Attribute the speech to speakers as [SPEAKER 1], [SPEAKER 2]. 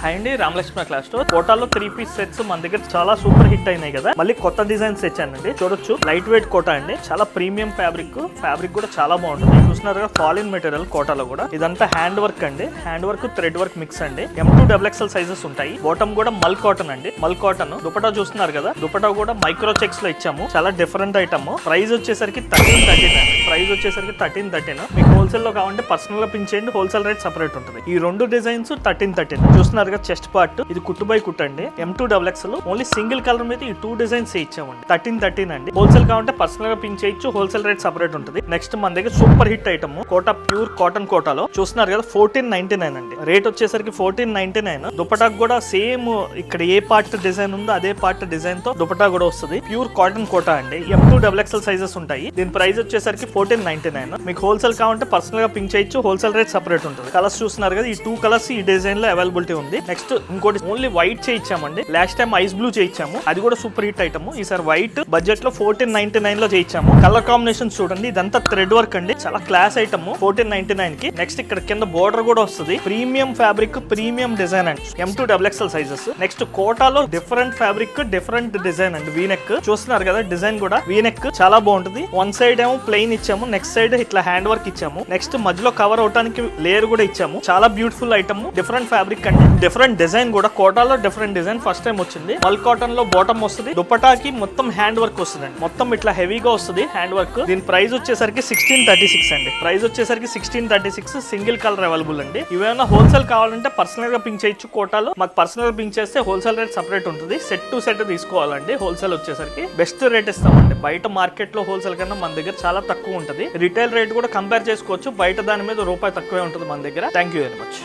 [SPEAKER 1] Hi అండి, Ramalakshmi class store. కోటాలో 3 piece sets మన దగ్గర చాలా సూపర్ హిట్ అయినాయి కదా. మళ్ళీ కొత్త డిజైన్స్ తెచ్చానండి. చూడొచ్చు, లైట్ వెయిట్ కోటా అండి, చాలా ప్రీమియం ఫ్యాబ్రిక్ కూడా చాలా బాగుంటుంది. చూస్తున్నారు కదా, ఫాలిన్ మెటీరియల్ కోటాలో కూడా. ఇదంతా హ్యాండ్ వర్క్ అండి, hand work thread work mix అండి. M2XXL సైజెస్ ఉంటాయి. బాటమ్ కూడా మల్ కాటన్ అండి, మల్ కాటన్. దుపట్టా చూస్తున్నారు కదా, దుపట్టా కూడా మైక్రో చెక్స్ లో ఇచ్చాము. చాలా డిఫరెంట్ ఐటమ్. ప్రైస్ వచ్చేసరికి 1313 అండి. ప్రైస్ వచ్చేసరికి 1313. మీకు హోల్సేల్ లో కావాలంటే పర్సనల్ గా పిన్ చేయండి, హోల్సేల్ రేట్ సెపరేట్ ఉంటుంది. ఈ రెండు డిజైన్స్ 1313. చూస్తున్నారు కదా, చెస్ట్ పార్ట్ ఇది కుట్టు బై కుట్టు అండి. M2XXL ఓన్లీ సింగిల్ కలర్ మీద ఈ 2 డిజైన్స్ ఇచ్చామండి. 1313 అండి. హోల్సేల్ కావాలంటే పర్సనల్ గా పిన్ చేయొచ్చు, హోల్సేల్ రేట్ సెపరేట్ ఉంటుంది. నెక్స్ట్ మన దగ్గర super hit item Kota pure cotton కోటాలో చూస్తున్నారు కదా, 1499 అండి. రేట్ వచ్చేసరికి 1499. దుపటాకు కూడా సేమ్ ఇక్కడ ఏ పార్ట్ డిజైన్ ఉందో అదే పార్ట్ డిజైన్ తో దుపటా కూడా వస్తుంది. ప్యూర్ కాటన్ కోటా అండి. M2XXL సైజెస్ ఉంటాయి. దీని ప్రైస్ వచ్చేసరికి 1499. మీకు హోల్సేల్ కావాలంటే పర్సనల్ గా పిన్ చేయొచ్చు, హోల్సేల్ రేట్ సెపరేట్ ఉంటుంది. కలర్స్ చూస్తున్నారు కదా, ఈ 2 కలర్స్ ఈ డిజైన్ లో అవైలబిలిటీ ఉంది. నెక్స్ట్ ఇంకోటి ఓన్లీ వైట్ చేయించామండి. లాస్ట్ టైం ఐస్ బ్లూ చేయించాము, అది కూడా సూపర్ హిట్ ఐటమ్. ఈసారి వైట్ బడ్జెట్ లో 1499 లో చేయించాము. కలర్ కాంబినేషన్ చూడండి, ఇదంతా థ్రెడ్ వర్క్ అండి, చాలా క్లాస్ ఐటమ్ 1499 కి. నెక్స్ట్ ఇక్కడ కింద బోర్డర్ కూడా వస్తుంది. ప్రీమియం ఫ్యాబ్రిక్, ప్రీమియం డిజైన్ అండి. M2XXL sizes. నెక్స్ట్ కోటాలో డిఫరెంట్ ఫ్యాబ్రిక్, డిఫరెంట్ డిజైన్ అండి. వీనెక్ చూస్తున్నారు కదా, డిజైన్ కూడా వీనెక్ చాలా బాగుంటుంది. వన్ సైడ్ ఏమో ప్లెయిన్ ఇచ్చాము, నెక్స్ట్ సైడ్ ఇట్లా హ్యాండ్ వర్క్ ఇచ్చాము. నెక్స్ట్ మధ్యలో కవర్ అవడానికి లేయర్ కూడా ఇచ్చాము. చాలా బ్యూటిఫుల్ ఐటమ్, డిఫరెంట్ ఫ్యాబ్రిక్ అండి, డిఫరెంట్ డిజైన్ కూడా. కోటాలో డిఫరెంట్ డిజైన్ ఫస్ట్ టైం వచ్చింది. మల్ కాటన్ లో బాటమ్ వస్తుంది. దుపటాకి మొత్తం హ్యాండ్ వర్క్ వస్తుంది అండి, మొత్తం ఇట్లా హెవీగా వస్తుంది హ్యాండ్ వర్క్. దీని ప్రైస్ వచ్చేసరికి 1636 అండి. ప్రైస్ వచ్చేసరికి 1636. సింగిల్ కలర్ అవైలబుల్ అండి. ఇవేమైనా హోల్సేల్ కావాలంటే పర్సనల్ గా పింక్ చేయొచ్చు కోటాలో. మాకు పర్సనల్ గా పింక్ చేస్తే హోల్సేల్ రేట్ సెపరేట్ ఉంటుంది. సెట్ టు సెట్ తీసుకోవాలండి. హోల్సేల్ వచ్చేసరికి బెస్ట్ రేట్ ఇస్తామండి. బయట మార్కెట్ లో హోల్సేల్ కన్నా మన దగ్గర చాలా తక్కువ ఉంటుంది. రిటైల్ రేట్ కూడా కంపేర్ చేసుకోవచ్చు. బయట దాని మీద రూపాయి తక్కువే ఉంటుంది మన దగ్గర. Thank you very much.